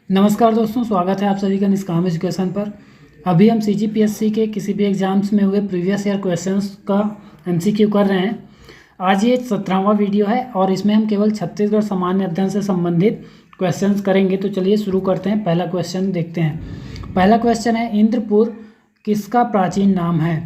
नमस्कार दोस्तों, स्वागत है आप सभी का निष्काम एजुकेशन पर। अभी हम सीजीपीएससी के किसी भी एग्जाम्स में हुए प्रीवियस ईयर क्वेश्चंस का एमसीक्यू कर रहे हैं। आज ये 17वां वीडियो है और इसमें हम केवल छत्तीसगढ़ सामान्य अध्ययन से संबंधित क्वेश्चंस करेंगे। तो चलिए शुरू करते हैं। पहला क्वेश्चन देखते हैं। पहला क्वेश्चन है, इंद्रपुर किसका प्राचीन नाम है?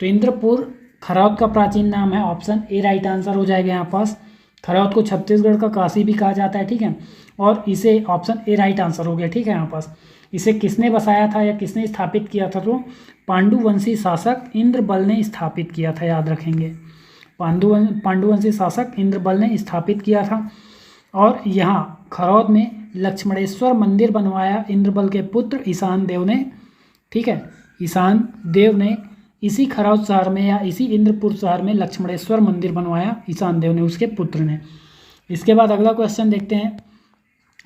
तो इंद्रपुर खरौद का प्राचीन नाम है। ऑप्शन ए राइट आंसर हो जाएगा यहाँ पास। खरौद को छत्तीसगढ़ का काशी भी कहा जाता है, ठीक है। और इसे ऑप्शन ए राइट आंसर हो गया, ठीक है। यहाँ पास इसे किसने बसाया था या किसने स्थापित किया था? तो पांडुवंशी शासक इंद्रबल ने स्थापित किया था, याद रखेंगे। पांडुवंशी शासक इंद्रबल ने स्थापित किया था। और यहाँ खरौद में लक्ष्मणेश्वर मंदिर बनवाया इंद्रबल के पुत्र ईशान देव ने, ठीक है। ईशान देव ने इसी खरौद शहर में या इसी इंद्रपुर शहर में लक्ष्मणेश्वर मंदिर बनवाया, ईशान देव ने, उसके पुत्र ने। इसके बाद अगला क्वेश्चन देखते हैं,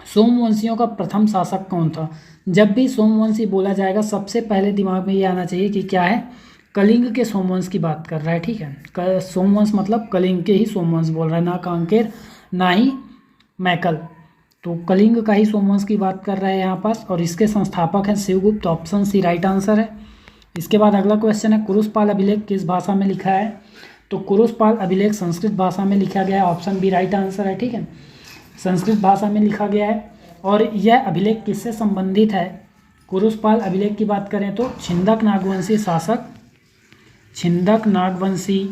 सोमवंशियों का प्रथम शासक कौन था? जब भी सोमवंशी बोला जाएगा सबसे पहले दिमाग में ये आना चाहिए कि क्या है, कलिंग के सोमवंश की बात कर रहा है, ठीक है। सोमवंश मतलब कलिंग के ही सोमवंश बोल रहा है, ना कांकेर ना ही मैकल। तो कलिंग का ही सोमवंश की बात कर रहा है यहाँ पास। और इसके संस्थापक हैं Shivagupta. Option C right answer है। इसके बाद अगला क्वेश्चन है, कुरुषपाल अभिलेख किस भाषा में लिखा है? तो कुरुषपाल अभिलेख संस्कृत भाषा में लिखा गया है। ऑप्शन बी राइट आंसर है, ठीक है। संस्कृत भाषा में लिखा गया है। और यह अभिलेख किससे संबंधित है? कुरुषपाल अभिलेख की बात करें तो छिंदक नागवंशी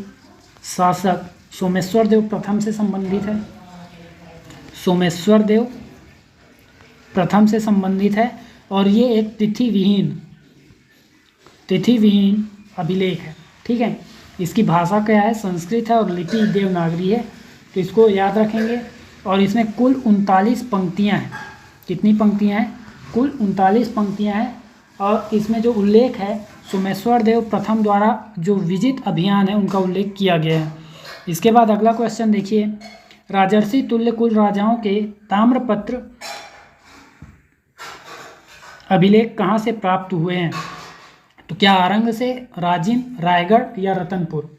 शासक सोमेश्वर देव प्रथम से संबंधित है। सोमेश्वर देव प्रथम से संबंधित है। और ये एक तिथि विहीन अभिलेख है, ठीक है। इसकी भाषा क्या है? संस्कृत है और लिपि देवनागरी है, तो इसको याद रखेंगे। और इसमें कुल 39 पंक्तियाँ हैं। कितनी पंक्तियाँ हैं? कुल 39 पंक्तियाँ हैं। और इसमें जो उल्लेख है सोमेश्वर देव प्रथम द्वारा जो विजित अभियान है उनका उल्लेख किया गया है। इसके बाद अगला क्वेश्चन देखिए, राजर्षि तुल्य कुल राजाओं के ताम्रपत्र अभिलेख कहाँ से प्राप्त हुए हैं? तो क्या आरंग से, राजिम, रायगढ़ या रतनपुर?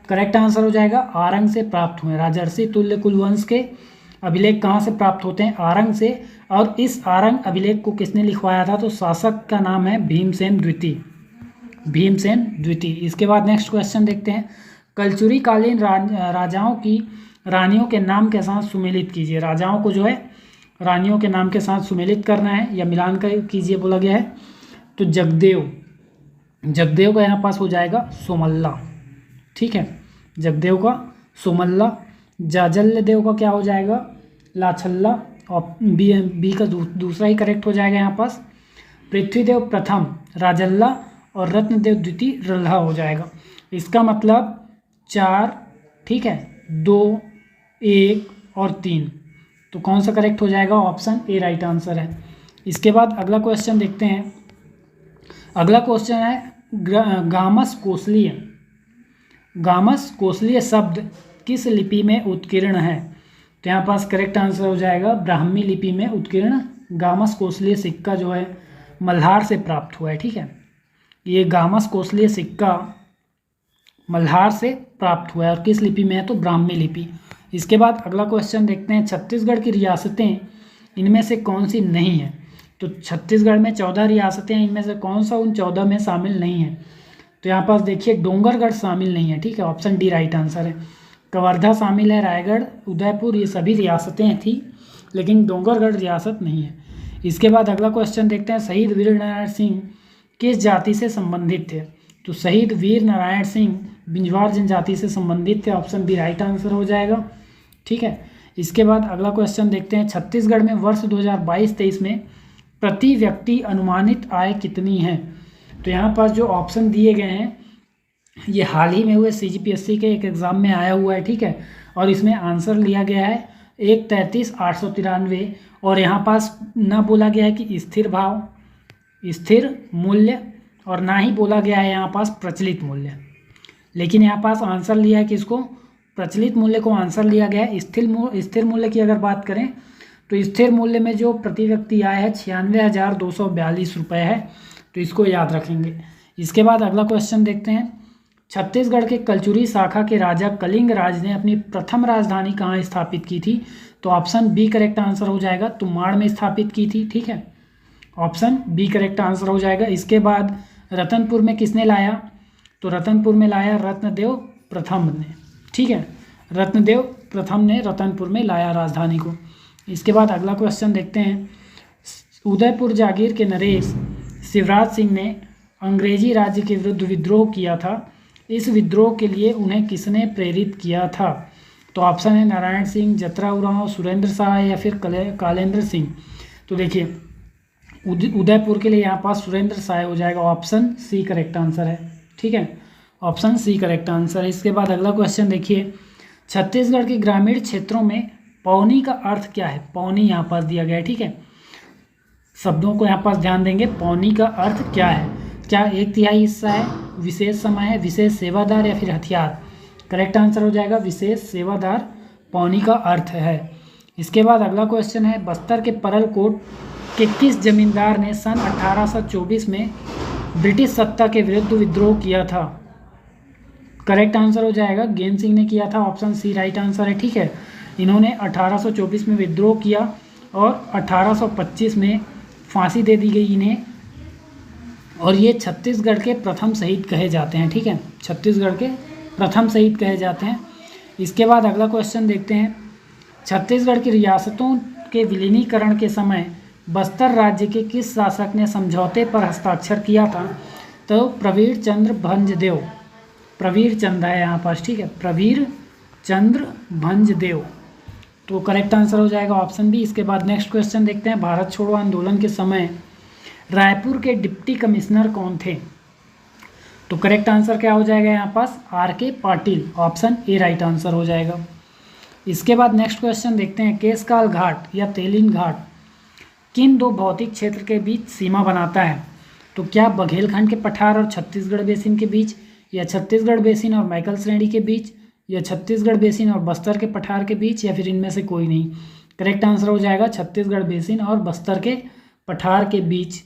करेक्ट आंसर हो जाएगा आरंग से प्राप्त हुए। राजर्षि तुल्य कुलवंश के अभिलेख कहाँ से प्राप्त होते हैं? आरंग से। और इस आरंग अभिलेख को किसने लिखवाया था? तो शासक का नाम है भीमसेन द्वितीय। इसके बाद नेक्स्ट क्वेश्चन देखते हैं, कलचुरी कालीन राजाओं की रानियों के नाम के साथ सुमेलित कीजिए। राजाओं को जो है रानियों के नाम के साथ सुमेलित करना है या मिलान कीजिए बोला गया है। तो जगदेव का यहाँ पास हो जाएगा सोमल्ला, ठीक है। जगदेव का सोमल्ला। जाजल्य देव का क्या हो जाएगा? लाछल्ला। और बी का दूसरा ही करेक्ट हो जाएगा यहाँ पास। पृथ्वीदेव प्रथम राजल्ला और रत्नदेव द्वितीय रल्हा हो जाएगा। इसका मतलब 4, ठीक है, 2, 1 और 3। तो कौन सा करेक्ट हो जाएगा? ऑप्शन ए राइट आंसर है। इसके बाद अगला क्वेश्चन देखते हैं। अगला क्वेश्चन है, गामस कोसलीय शब्द किस लिपि में उत्कीर्ण है? तो यहाँ पास करेक्ट आंसर हो जाएगा ब्राह्मी लिपि में उत्कीर्ण। गामस कोसलीय सिक्का जो है मल्हार से प्राप्त हुआ है, ठीक है। ये गामस कोसलीय सिक्का मल्हार से प्राप्त हुआ है। और किस लिपि में है? तो ब्राह्मी लिपि। इसके बाद अगला क्वेश्चन देखते हैं, छत्तीसगढ़ की रियासतें इनमें से कौन सी नहीं है? तो छत्तीसगढ़ में 14 रियासतें हैं, इनमें से कौन सा उन 14 में शामिल नहीं है? तो यहाँ पास देखिए डोंगरगढ़ शामिल नहीं है, ठीक है। ऑप्शन डी राइट आंसर है। कवर्धा शामिल है, रायगढ़, उदयपुर, ये सभी रियासतें थी, लेकिन डोंगरगढ़ रियासत नहीं है। इसके बाद अगला क्वेश्चन देखते हैं, शहीद वीर नारायण सिंह किस जाति से संबंधित थे? तो शहीद वीर नारायण सिंह बिंजवार जनजाति से संबंधित थे। ऑप्शन बी राइट आंसर हो जाएगा, ठीक है। इसके बाद अगला क्वेश्चन देखते हैं, छत्तीसगढ़ में वर्ष 2022-23 में प्रति व्यक्ति अनुमानित आय कितनी है? तो यहाँ पास जो ऑप्शन दिए गए हैं ये हाल ही में हुए सीजीपीएससी के एक एग्ज़ाम में आया हुआ है, ठीक है। और इसमें आंसर लिया गया है 1,33,893। और यहाँ पास ना बोला गया है कि स्थिर मूल्य और ना ही बोला गया है यहाँ पास प्रचलित मूल्य, लेकिन यहाँ पास आंसर लिया है कि इसको प्रचलित मूल्य को आंसर लिया गया है। स्थिर मूल्य की अगर बात करें तो स्थिर मूल्य में जो प्रति व्यक्ति आय है 96,242 रुपये है, तो इसको याद रखेंगे। इसके बाद अगला क्वेश्चन देखते हैं, छत्तीसगढ़ के कलचुरी शाखा के राजा कलिंग राज ने अपनी प्रथम राजधानी कहाँ स्थापित की थी? तो ऑप्शन बी करेक्ट आंसर हो जाएगा, तुमाड़ में स्थापित की थी। ठीक है, ऑप्शन बी करेक्ट आंसर हो जाएगा। इसके बाद रतनपुर में किसने लाया, तो रतनपुर में लाया रत्नदेव प्रथम ने। ठीक है, रत्नदेव प्रथम ने रतनपुर में लाया राजधानी को। इसके बाद अगला क्वेश्चन देखते हैं। उदयपुर जागीर के नरेश शिवराज सिंह ने अंग्रेजी राज्य के विरुद्ध विद्रोह किया था। इस विद्रोह के लिए उन्हें किसने प्रेरित किया था, तो ऑप्शन है नारायण सिंह, जतरा उरांव, सुरेंद्र शाह या फिर कालेंद्र सिंह। तो देखिए उदयपुर के लिए यहाँ पास सुरेंद्र शाह हो जाएगा, ऑप्शन सी करेक्ट आंसर है। ठीक है, ऑप्शन सी करेक्ट आंसर है। इसके बाद अगला क्वेश्चन देखिए, छत्तीसगढ़ के ग्रामीण क्षेत्रों में पौनी का अर्थ क्या है। पौनी यहाँ पास दिया गया है। ठीक है, शब्दों को यहाँ पास ध्यान देंगे। पौनी का अर्थ क्या है, क्या 1/3 हिस्सा है, विशेष समय है, विशेष सेवादार या फिर हथियार। करेक्ट आंसर हो जाएगा विशेष सेवादार पौनी का अर्थ है। इसके बाद अगला क्वेश्चन है, बस्तर के परलकोट के किस जमींदार ने सन 1824 में ब्रिटिश सत्ता के विरुद्ध विद्रोह किया था। करेक्ट आंसर हो जाएगा गेम सिंह ने किया था, ऑप्शन सी राइट आंसर है। ठीक है, इन्होंने 1824 में विद्रोह किया और 1825 में फांसी दे दी गई इन्हें, और ये छत्तीसगढ़ के प्रथम शहीद कहे जाते हैं। ठीक है, छत्तीसगढ़ के प्रथम शहीद कहे जाते हैं। इसके बाद अगला क्वेश्चन देखते हैं, छत्तीसगढ़ की रियासतों के विलीनीकरण के समय बस्तर राज्य के किस शासक ने समझौते पर हस्ताक्षर किया था, तो प्रवीर चंद्र भंजदेव, प्रवीर चंद्र है यहाँ पास। ठीक है, प्रवीर चंद्र भंजदेव, तो करेक्ट आंसर हो जाएगा ऑप्शन बी। इसके बाद नेक्स्ट क्वेश्चन देखते हैं, भारत छोड़ो आंदोलन के समय रायपुर के डिप्टी कमिश्नर कौन थे, तो करेक्ट आंसर क्या हो जाएगा यहाँ पास RK Patil, option A right answer हो जाएगा। इसके बाद नेक्स्ट क्वेश्चन देखते हैं, केशकाल घाट या तेलिन घाट किन दो भौतिक क्षेत्र के बीच सीमा बनाता है, तो क्या बघेलखंड के पठार और छत्तीसगढ़ बेसिन के बीच, या छत्तीसगढ़ बेसिन और मैकल श्रेणी के बीच, या छत्तीसगढ़ बेसिन और बस्तर के पठार के बीच, या फिर इनमें से कोई नहीं। करेक्ट आंसर हो जाएगा छत्तीसगढ़ बेसिन और बस्तर के पठार के बीच।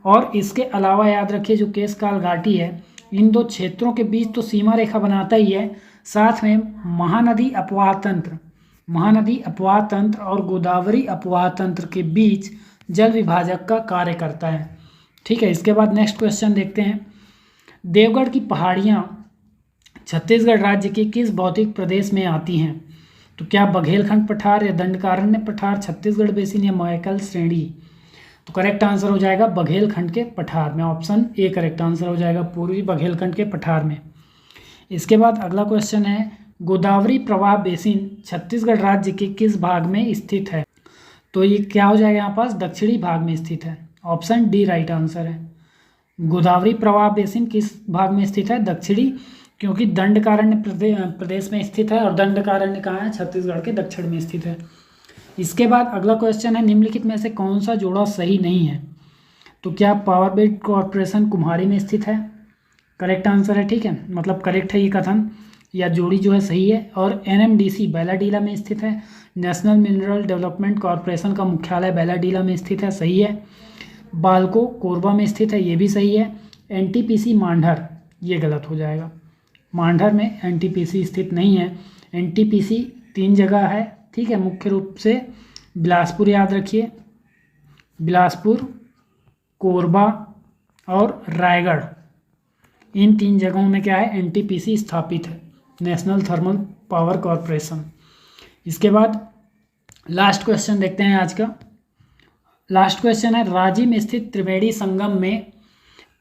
और इसके अलावा याद रखिए जो केशकाल घाटी है इन दो क्षेत्रों के बीच तो सीमा रेखा बनाता ही है, साथ में महानदी अपवाह तंत्र, महानदी अपवाह तंत्र और गोदावरी अपवाह तंत्र के बीच जल विभाजक का कार्य करता है। ठीक है, इसके बाद नेक्स्ट क्वेश्चन देखते हैं, देवगढ़ की पहाड़ियाँ छत्तीसगढ़ राज्य के किस भौतिक प्रदेश में आती हैं, तो क्या बघेलखंड पठार या दंडकारण्य पठार, छत्तीसगढ़ बेसिन या मैकल श्रेणी। तो करेक्ट आंसर हो जाएगा बघेलखंड के पठार में, ऑप्शन ए करेक्ट आंसर हो जाएगा, पूर्वी बघेलखंड के पठार में। इसके बाद अगला क्वेश्चन है, गोदावरी प्रवाह बेसिन छत्तीसगढ़ राज्य के किस भाग में स्थित है, तो ये क्या हो जाएगा यहाँ पास दक्षिणी भाग में स्थित है, ऑप्शन डी राइट आंसर है। गोदावरी प्रवाह बेसिन किस भाग में स्थित है, दक्षिणी, क्योंकि दंडकारण्य प्रदेश में स्थित है और दंडकारण्य कहाँ है, छत्तीसगढ़ के दक्षिण में स्थित है। इसके बाद अगला क्वेश्चन है, निम्नलिखित में से कौन सा जोड़ा सही नहीं है, तो क्या पावर ग्रिड कॉरपोरेशन कुम्हाड़ी में स्थित है, करेक्ट आंसर है। ठीक है, मतलब करेक्ट है ये कथन या जोड़ी जो है सही है। और NMDC बैलाडीला में स्थित है, नेशनल मिनरल डेवलपमेंट कॉरपोरेशन का मुख्यालय बैलाडीला में स्थित है, सही है। बालको कोरबा में स्थित है, ये भी सही है। NTPC मांढर, ये गलत हो जाएगा, मांढर में NTPC स्थित नहीं है। NTPC 3 जगह है। ठीक है, मुख्य रूप से बिलासपुर याद रखिए, बिलासपुर, कोरबा और रायगढ़, इन 3 जगहों में क्या है NTPC स्थापित है, नेशनल थर्मल पावर कॉरपोरेशन। इसके बाद लास्ट क्वेश्चन देखते हैं आज का। लास्ट क्वेश्चन है, रांची में स्थित त्रिवेणी संगम में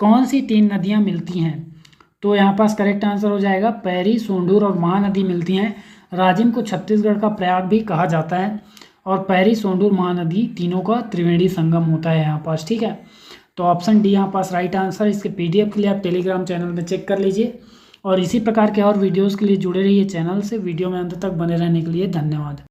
कौन सी 3 नदियां मिलती हैं, तो यहाँ पास करेक्ट आंसर हो जाएगा पैरी, सोंढूर और महानदी मिलती हैं। राजिम को छत्तीसगढ़ का प्रयाग भी कहा जाता है और पैरी, सोंढूर, महानदी तीनों का त्रिवेणी संगम होता है यहाँ पास। ठीक है, तो ऑप्शन डी यहाँ पास राइट आंसर। इसके PDF के लिए आप टेलीग्राम चैनल में चेक कर लीजिए और इसी प्रकार के और वीडियोज़ के लिए जुड़े रहिए चैनल से। वीडियो में अंत तक बने रहने के लिए धन्यवाद।